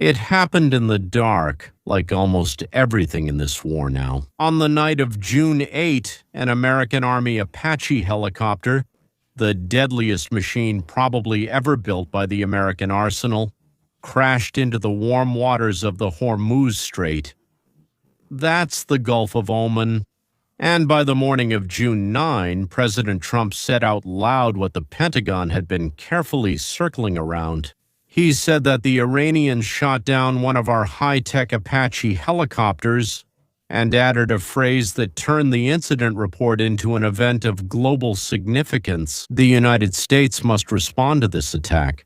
It happened in the dark, like almost everything in this war now. On the night of June 8, an American Army Apache helicopter, the deadliest machine probably ever built by the American arsenal, crashed into the warm waters of the Hormuz Strait. That's the Gulf of Oman. And by the morning of June 9, President Trump said out loud what the Pentagon had been carefully circling around. He said that the Iranians shot down one of our high-tech Apache helicopters and added a phrase that turned the incident report into an event of global significance. The United States must respond to this attack.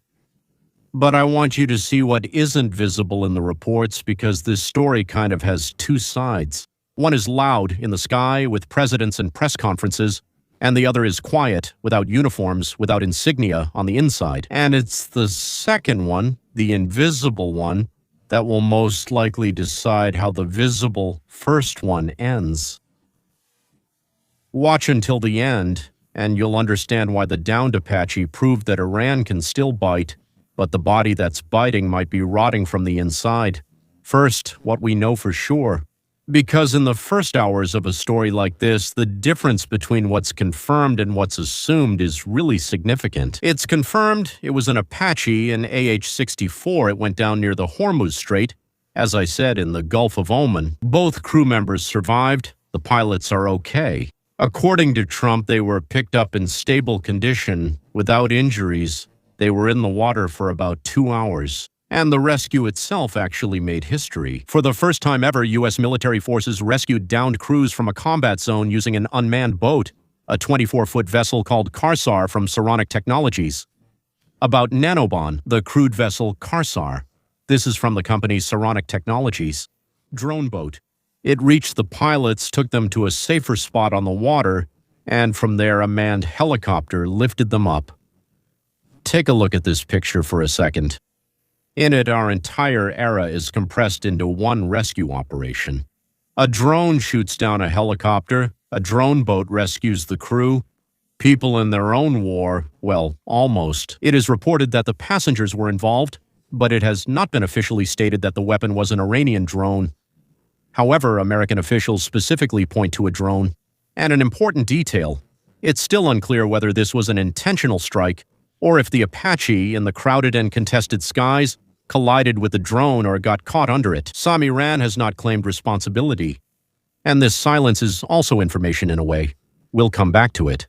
But I want you to see what isn't visible in the reports because this story kind of has two sides. One is loud in the sky with presidents and press conferences, and the other is quiet, without uniforms, without insignia on the inside. And it's the second one, the invisible one, that will most likely decide how the visible first one ends. Watch until the end, and you'll understand why the downed Apache proved that Iran can still bite, but the body that's biting might be rotting from the inside. First, what we know for sure. Because in the first hours of a story like this, the difference between what's confirmed and what's assumed is really significant. It's confirmed it was an Apache, an AH-64. It went down near the Hormuz Strait, as I said, in the Gulf of Oman. Both crew members survived. The pilots are okay. According to Trump, they were picked up in stable condition, without injuries. They were in the water for about 2 hours. And the rescue itself actually made history. For the first time ever, U.S. military forces rescued downed crews from a combat zone using an unmanned boat, a 24-foot vessel called Karsar from Saronic Technologies. About Nanobon, the crewed vessel Karsar. This is from the company Saronic Technologies. Drone boat. It reached the pilots, took them to a safer spot on the water, and from there a manned helicopter lifted them up. Take a look at this picture for a second. In it, our entire era is compressed into one rescue operation. A drone shoots down a helicopter, a drone boat rescues the crew, people in their own war, well, almost. It is reported that the passengers were involved, but it has not been officially stated that the weapon was an Iranian drone. However, American officials specifically point to a drone. And an important detail, it's still unclear whether this was an intentional strike or if the Apache, in the crowded and contested skies, collided with the drone or got caught under it. Some Iran has not claimed responsibility. And this silence is also information in a way. We'll come back to it.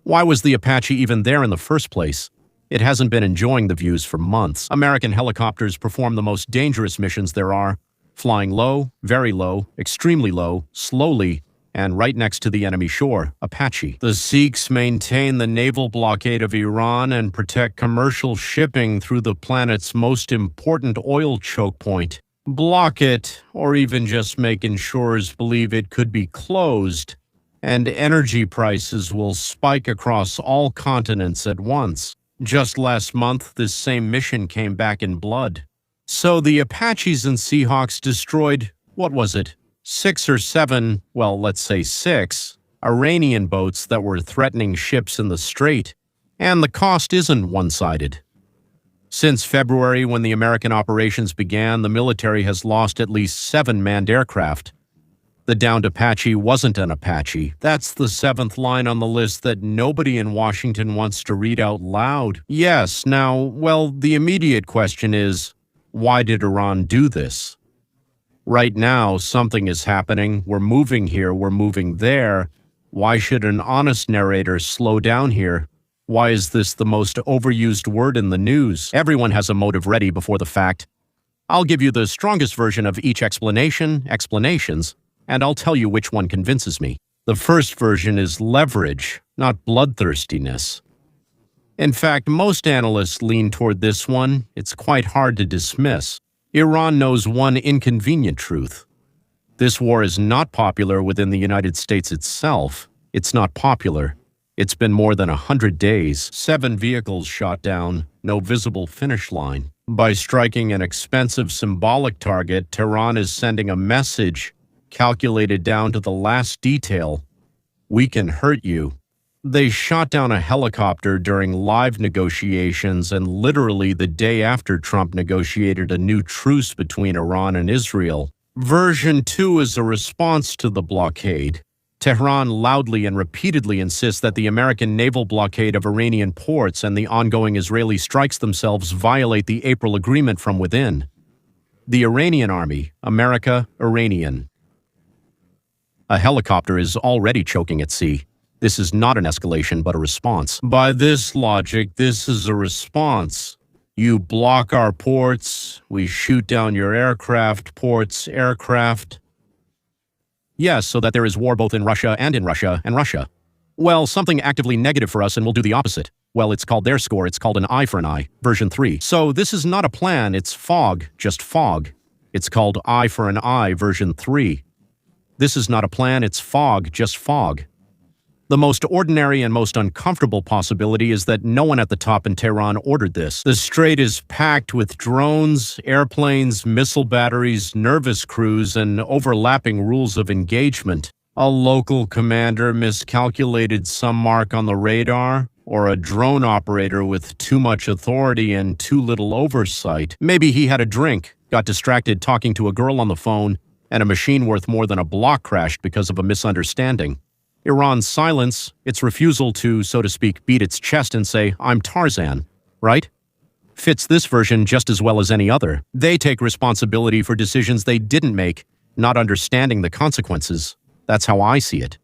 Why was the Apache even there in the first place? It hasn't been enjoying the views for months. American helicopters perform the most dangerous missions there are, flying low, very low, extremely low, slowly, and right next to the enemy shore, Apache. The Sikhs maintain the naval blockade of Iran and protect commercial shipping through the planet's most important oil choke point. Block it, or even just make insurers believe it could be closed, and energy prices will spike across all continents at once. Just last month, this same mission came back in blood. So the Apaches and Seahawks destroyed, what was it? 6 or 7, well, let's say 6, Iranian boats that were threatening ships in the strait. And the cost isn't one-sided. Since February, when the American operations began, the military has lost at least 7 manned aircraft. The downed Apache wasn't an Apache. That's the 7th line on the list that nobody in Washington wants to read out loud. Yes, now, well, the immediate question is, why did Iran do this? Right now, something is happening. We're moving here, we're moving there. Why should an honest narrator slow down here? Why is this the most overused word in the news? Everyone has a motive ready before the fact. I'll give you the strongest version of each explanations, and I'll tell you which one convinces me. The first version is leverage, not bloodthirstiness. In fact, most analysts lean toward this one. It's quite hard to dismiss. Iran knows one inconvenient truth. This war is not popular within the United States itself. It's not popular. It's been more than 100 days, 7 vehicles shot down, no visible finish line. By striking an expensive symbolic target, Tehran is sending a message calculated down to the last detail. We can hurt you, They shot down a helicopter during live negotiations and literally the day after Trump negotiated a new truce between Iran and Israel. Version 2 is a response to the blockade. Tehran loudly and repeatedly insists that the American naval blockade of Iranian ports and the ongoing Israeli strikes themselves violate the April agreement from within. The Iranian army, America, Iranian. A helicopter is already choking at sea. This is not an escalation, but a response. By this logic, this is a response. You block our ports, we shoot down your aircraft, ports, aircraft. Yes, so that there is war both in Russia and in Russia and Russia. Well, something actively negative for us and we'll do the opposite. Well, it's called their score, it's called an eye for an eye, version 3. So this is not a plan, it's fog, just fog. It's called eye for an eye, version 3. This is not a plan, it's fog, just fog. The most ordinary and most uncomfortable possibility is that no one at the top in Tehran ordered this. The strait is packed with drones, airplanes, missile batteries, nervous crews, and overlapping rules of engagement. A local commander miscalculated some mark on the radar, or a drone operator with too much authority and too little oversight. Maybe he had a drink, got distracted talking to a girl on the phone, and a machine worth more than a block crashed because of a misunderstanding. Iran's silence, its refusal to, so to speak, beat its chest and say, "I'm Tarzan," right? Fits this version just as well as any other. They take responsibility for decisions they didn't make, not understanding the consequences. That's how I see it.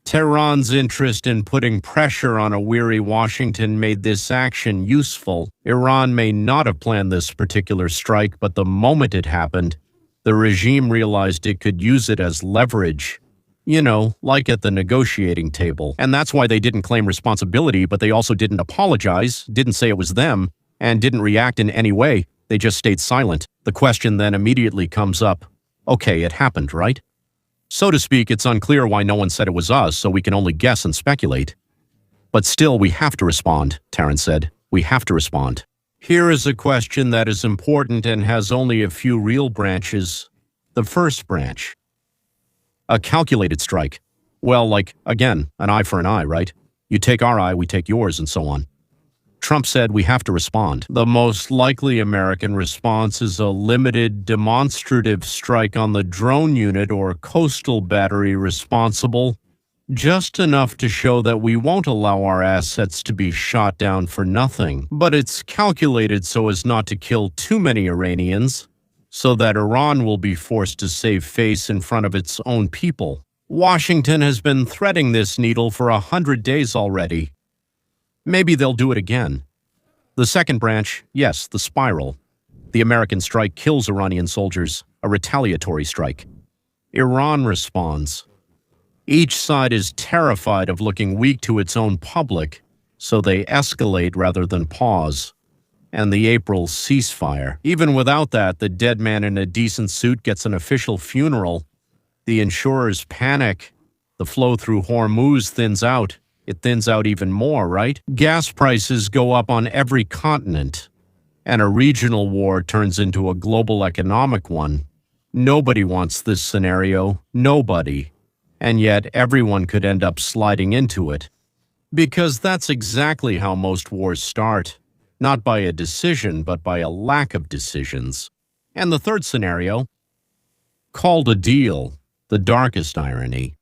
Tehran's interest in putting pressure on a weary Washington made this action useful. Iran may not have planned this particular strike, but the moment it happened, the regime realized it could use it as leverage. You know, like at the negotiating table. And that's why they didn't claim responsibility, but they also didn't apologize, didn't say it was them, and didn't react in any way. They just stayed silent. The question then immediately comes up, okay, it happened, right? So to speak, it's unclear why no one said it was us, so we can only guess and speculate. But still, we have to respond, Taryn said. We have to respond. Here is a question that is important and has only a few real branches. The first branch. A calculated strike. Well, like, again, an eye for an eye, right? You take our eye, we take yours, and so on. Trump said we have to respond. The most likely American response is a limited, demonstrative strike on the drone unit or coastal battery responsible, just enough to show that we won't allow our assets to be shot down for nothing. But it's calculated so as not to kill too many Iranians, so that Iran will be forced to save face in front of its own people. Washington has been threading this needle for 100 days already. Maybe they'll do it again. The second branch, yes, the spiral. The American strike kills Iranian soldiers, a retaliatory strike. Iran responds. Each side is terrified of looking weak to its own public, so they escalate rather than pause. And the April ceasefire. Even without that, the dead man in a decent suit gets an official funeral. The insurers panic. The flow through Hormuz thins out. It thins out even more, right? Gas prices go up on every continent. And a regional war turns into a global economic one. Nobody wants this scenario. Nobody. And yet everyone could end up sliding into it. Because that's exactly how most wars start. Not by a decision, but by a lack of decisions. And the third scenario, called a deal, the darkest irony.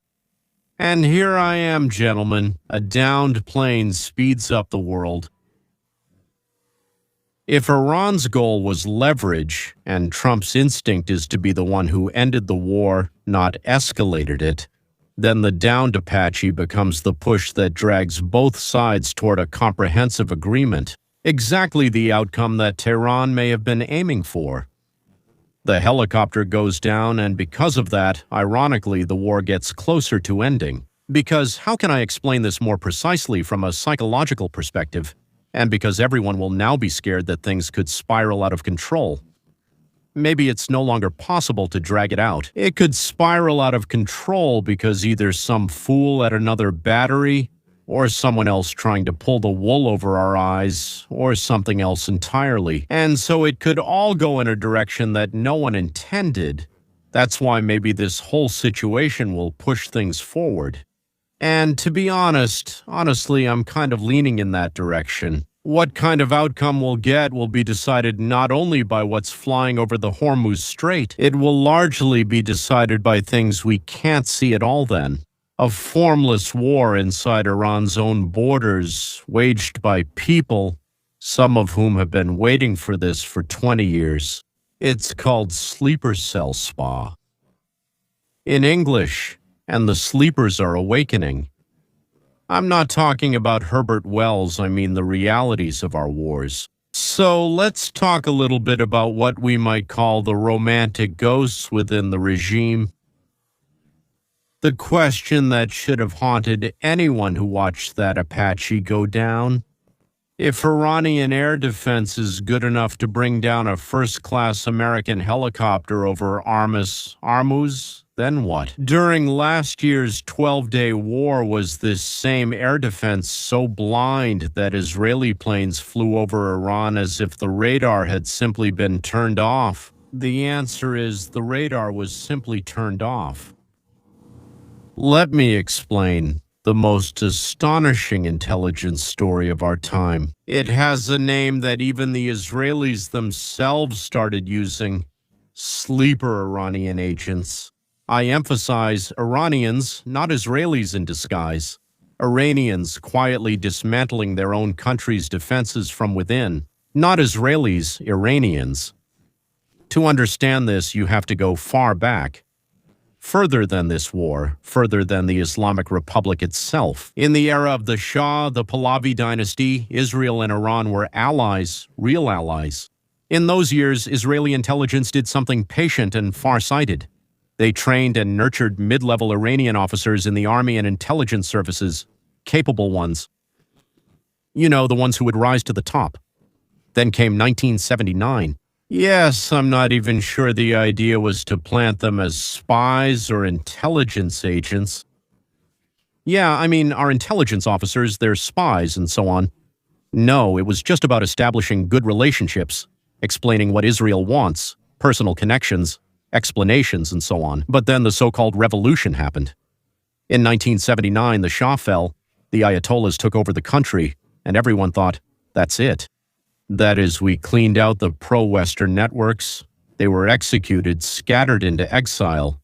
And here I am, gentlemen, a downed plane speeds up the world. If Iran's goal was leverage, and Trump's instinct is to be the one who ended the war, not escalated it, then the downed Apache becomes the push that drags both sides toward a comprehensive agreement, exactly the outcome that Tehran may have been aiming for. The helicopter goes down, and because of that, ironically, the war gets closer to ending. Because how can I explain this more precisely from a psychological perspective? And because everyone will now be scared that things could spiral out of control. Maybe it's no longer possible to drag it out. It could spiral out of control because either some fool at another battery, or someone else trying to pull the wool over our eyes, or something else entirely. And so it could all go in a direction that no one intended. That's why maybe this whole situation will push things forward. And to be honestly, I'm kind of leaning in that direction. What kind of outcome we'll get will be decided not only by what's flying over the Hormuz Strait, it will largely be decided by things we can't see at all then. A formless war inside Iran's own borders, waged by people, some of whom have been waiting for this for 20 years. It's called Sleeper Cell Spa. In English, and the sleepers are awakening. I'm not talking about Herbert Wells, I mean the realities of our wars. So let's talk a little bit about what we might call the romantic ghosts within the regime. The question that should have haunted anyone who watched that Apache go down. If Iranian air defense is good enough to bring down a first-class American helicopter over Hormuz, then what? During last year's 12-day war, was this same air defense so blind that Israeli planes flew over Iran as if the radar had simply been turned off? The answer is the radar was simply turned off. Let me explain the most astonishing intelligence story of our time. It has a name that even the Israelis themselves started using: sleeper Iranian agents. I emphasize Iranians, not Israelis in disguise. Iranians quietly dismantling their own country's defenses from within. Not Israelis, Iranians. To understand this, you have to go far back. Further than this war, further than the Islamic Republic itself. In the era of the Shah, the Pahlavi dynasty, Israel and Iran were allies, real allies. In those years, Israeli intelligence did something patient and far-sighted. They trained and nurtured mid-level Iranian officers in the army and intelligence services, capable ones. You know, the ones who would rise to the top. Then came 1979. Yes, I'm not even sure the idea was to plant them as spies or intelligence agents. Yeah, I mean, our intelligence officers, they're spies and so on. No, it was just about establishing good relationships, explaining what Israel wants, personal connections, explanations, and so on. But then the so-called revolution happened. In 1979, the Shah fell, the Ayatollahs took over the country, and everyone thought, that's it. That is, we cleaned out the pro-Western networks. They were executed, scattered into exile.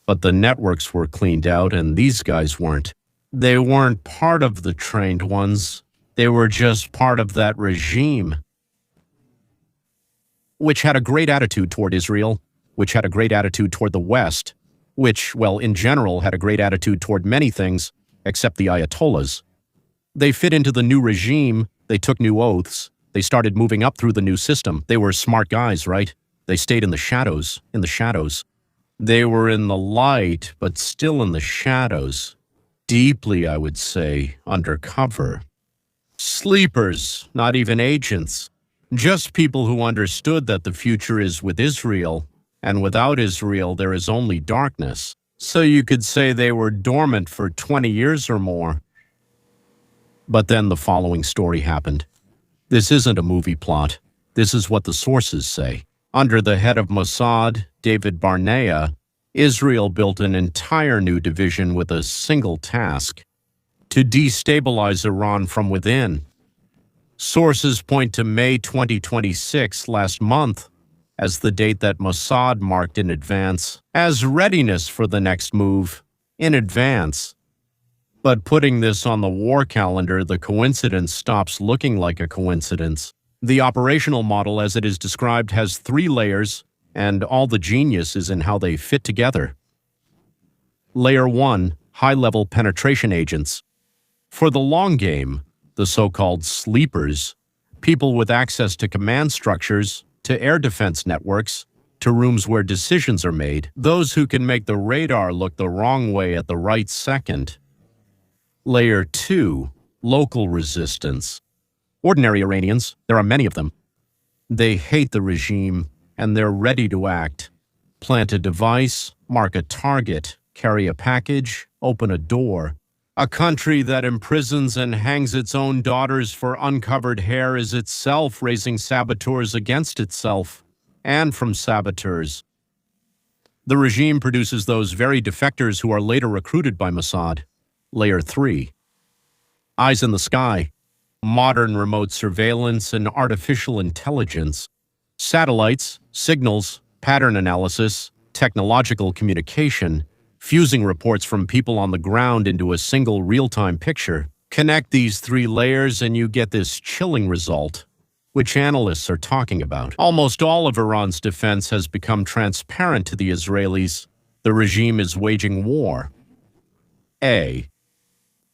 But the networks were cleaned out, and these guys weren't. They weren't part of the trained ones. They were just part of that regime, which had a great attitude toward Israel, which had a great attitude toward the West, which, well, in general, had a great attitude toward many things, except the Ayatollahs. They fit into the new regime, they took new oaths, they started moving up through the new system. They were smart guys, right? They stayed in the shadows, They were in the light, but still in the shadows. Deeply, I would say, undercover. Sleepers, not even agents. Just people who understood that the future is with Israel, and without Israel there is only darkness. So you could say they were dormant for 20 years or more. But then the following story happened. This isn't a movie plot. This is what the sources say. Under the head of Mossad, David Barnea, Israel built an entire new division with a single task: to destabilize Iran from within. Sources point to May 2026, last month, as the date that Mossad marked in advance, as readiness for the next move, in advance. But putting this on the war calendar, the coincidence stops looking like a coincidence. The operational model as it is described has 3 layers, and all the genius is in how they fit together. Layer 1, high-level penetration agents. For the long game, the so-called sleepers, people with access to command structures, to air defense networks, to rooms where decisions are made, those who can make the radar look the wrong way at the right second. Layer 2, local resistance. Ordinary Iranians, there are many of them. They hate the regime, and they're ready to act. Plant a device, mark a target, carry a package, open a door. A country that imprisons and hangs its own daughters for uncovered hair is itself raising saboteurs against itself, and from saboteurs. The regime produces those very defectors who are later recruited by Mossad. Layer 3. Eyes in the sky. Modern remote surveillance and artificial intelligence. Satellites, signals, pattern analysis, technological communication, fusing reports from people on the ground into a single real-time picture. Connect these 3 layers and you get this chilling result, which analysts are talking about. Almost all of Iran's defense has become transparent to the Israelis. The regime is waging war. A.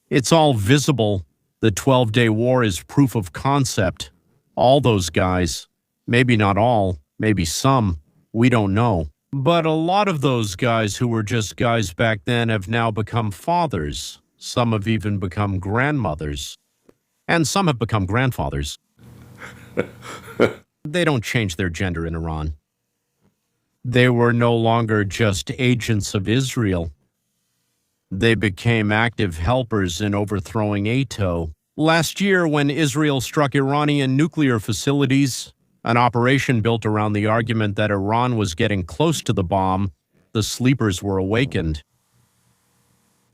It's all visible. The 12-day war is proof of concept. All those guys, maybe not all, maybe some, we don't know. But a lot of those guys who were just guys back then have now become fathers. Some have even become grandmothers. And some have become grandfathers. They don't change their gender in Iran. They were no longer just agents of Israel. They became active helpers in overthrowing ATO. Last year, when Israel struck Iranian nuclear facilities, an operation built around the argument that Iran was getting close to the bomb, the sleepers were awakened.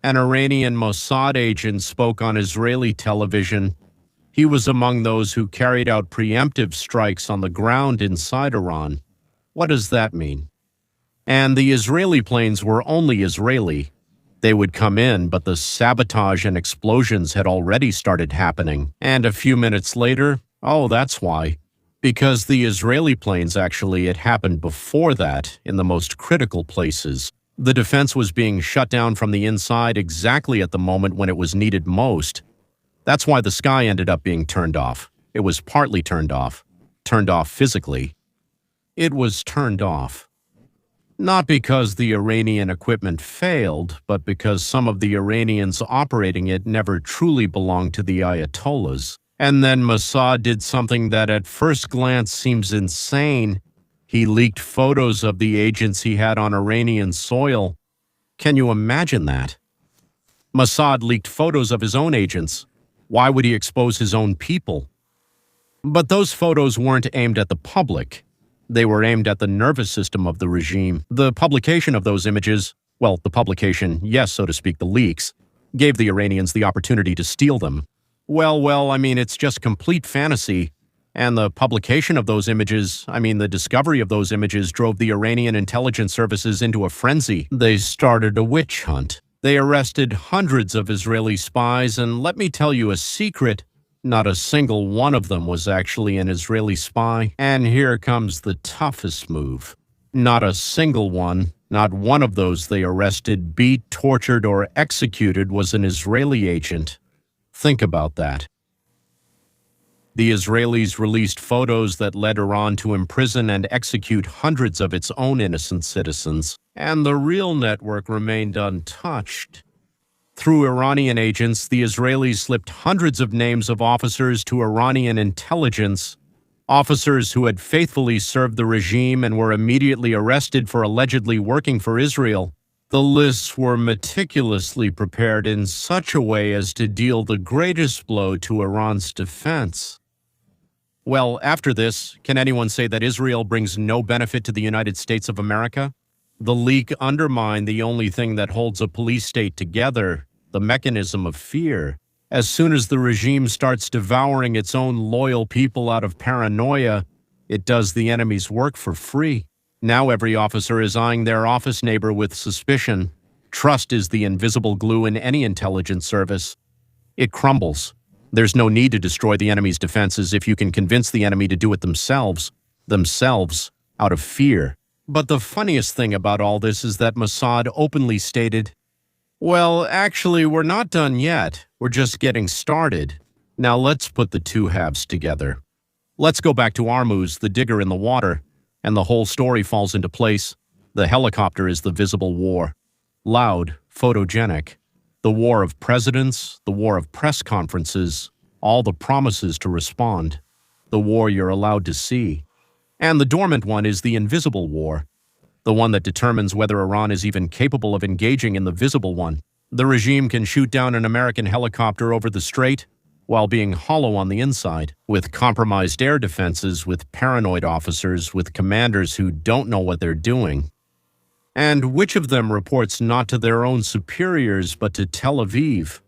An Iranian Mossad agent spoke on Israeli television. He was among those who carried out preemptive strikes on the ground inside Iran. What does that mean? And the Israeli planes were only Israeli. They would come in, but the sabotage and explosions had already started happening. And a few minutes later, oh, that's why. Because the Israeli planes actually, it happened before that, in the most critical places. The defense was being shut down from the inside exactly at the moment when it was needed most. That's why the sky ended up being turned off. It was partly turned off physically. It was turned off. Not because the Iranian equipment failed, but because some of the Iranians operating it never truly belonged to the Ayatollahs. And then Mossad did something that at first glance seems insane. He leaked photos of the agents he had on Iranian soil. Can you imagine that? Mossad leaked photos of his own agents. Why would he expose his own people? But those photos weren't aimed at the public. They were aimed at the nervous system of the regime. The publication of those images, well, the publication, yes, so to speak, the leaks, gave the Iranians the opportunity to steal them. Well, I mean, it's just complete fantasy. And the publication of those images, the discovery of those images drove the Iranian intelligence services into a frenzy. They started a witch hunt. They arrested hundreds of Israeli spies, and let me tell you a secret, not a single one of them was actually an Israeli spy. And here comes the toughest move. Not a single one, not one of those they arrested, beat, tortured, or executed was an Israeli agent. Think about that. The Israelis released photos that led Iran to imprison and execute hundreds of its own innocent citizens, and the real network remained untouched. Through Iranian agents, the Israelis slipped hundreds of names of officers to Iranian intelligence, officers who had faithfully served the regime and were immediately arrested for allegedly working for Israel. The lists were meticulously prepared in such a way as to deal the greatest blow to Iran's defense. Well, after this, can anyone say that Israel brings no benefit to the United States of America? The leak undermined the only thing that holds a police state together, the mechanism of fear. As soon as the regime starts devouring its own loyal people out of paranoia, it does the enemy's work for free. Now every officer is eyeing their office neighbor with suspicion. Trust is the invisible glue in any intelligence service. It crumbles. There's no need to destroy the enemy's defenses if you can convince the enemy to do it themselves, out of fear. But the funniest thing about all this is that Mossad openly stated, well, actually, we're not done yet. We're just getting started. Now let's put the two halves together. Let's go back to Armuz, the digger in the water, and the whole story falls into place. The helicopter is the visible war. Loud, photogenic. The war of presidents, the war of press conferences, all the promises to respond. The war you're allowed to see. And the dormant one is the invisible war. The one that determines whether Iran is even capable of engaging in the visible one. The regime can shoot down an American helicopter over the strait while being hollow on the inside, with compromised air defenses, with paranoid officers, with commanders who don't know what they're doing. And which of them reports not to their own superiors but to Tel Aviv?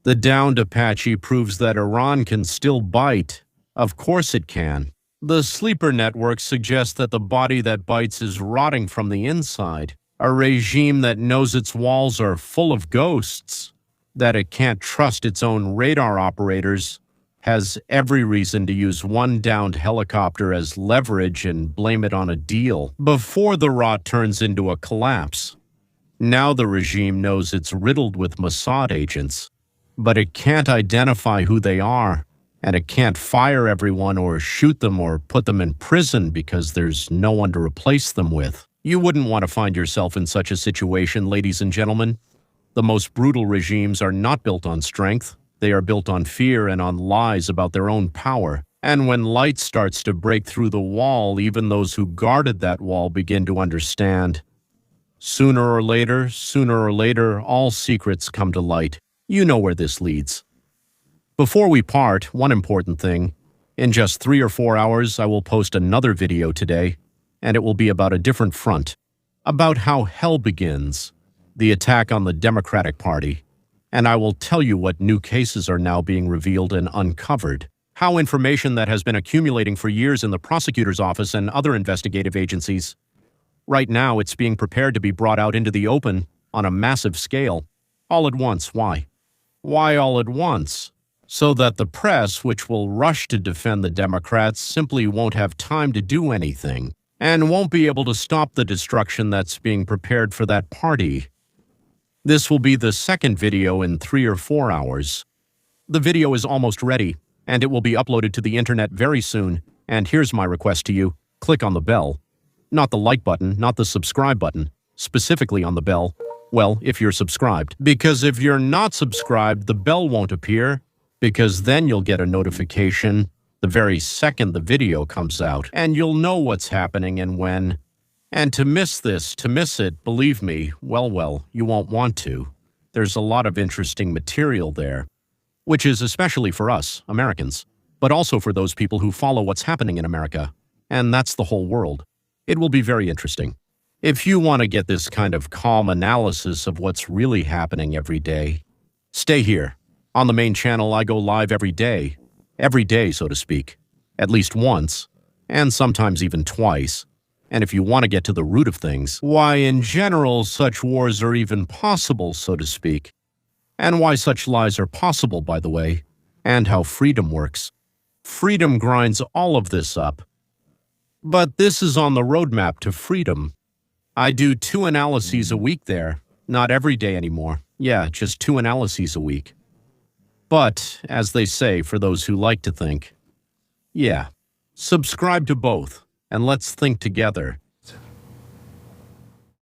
The downed Apache proves that Iran can still bite. Of course it can. The sleeper network suggests that the body that bites is rotting from the inside. A regime that knows its walls are full of ghosts, that it can't trust its own radar operators, has every reason to use one downed helicopter as leverage and blame it on a deal before the rot turns into a collapse. Now the regime knows it's riddled with Mossad agents, but it can't identify who they are, and it can't fire everyone or shoot them or put them in prison because there's no one to replace them with. You wouldn't want to find yourself in such a situation, ladies and gentlemen. The most brutal regimes are not built on strength. They are built on fear and on lies about their own power. And when light starts to break through the wall, even those who guarded that wall begin to understand. Sooner or later, all secrets come to light. You know where this leads. Before we part, one important thing. In just 3 or 4 hours, I will post another video today, and it will be about a different front. About how hell begins. The attack on the Democratic Party. And I will tell you what new cases are now being revealed and uncovered. How information that has been accumulating for years in the prosecutor's office and other investigative agencies. Right now, it's being prepared to be brought out into the open on a massive scale. All at once. Why? Why all at once? So that the press, which will rush to defend the Democrats, simply won't have time to do anything, and won't be able to stop the destruction that's being prepared for that party. This will be the second video in 3 or 4 hours. The video is almost ready, and it will be uploaded to the internet very soon. And here's my request to you. Click on the bell. Not the like button, not the subscribe button. Specifically on the bell. Well, if you're subscribed. Because if you're not subscribed, the bell won't appear, because then you'll get a notification the very second the video comes out, and you'll know what's happening and when. And to miss it, believe me, well, you won't want to. There's a lot of interesting material there, which is especially for us, Americans, but also for those people who follow what's happening in America. And that's the whole world. It will be very interesting. If you want to get this kind of calm analysis of what's really happening every day, stay here. On the main channel, I go live every day, so to speak, at least once, and sometimes even twice. And if you want to get to the root of things, why in general such wars are even possible, so to speak, and why such lies are possible, by the way, and how freedom works. Freedom grinds all of this up. But this is on the roadmap to freedom. I do 2 analyses a week there, not every day anymore. Yeah, just 2 analyses a week. But, as they say for those who like to think, yeah, subscribe to both. And let's think together.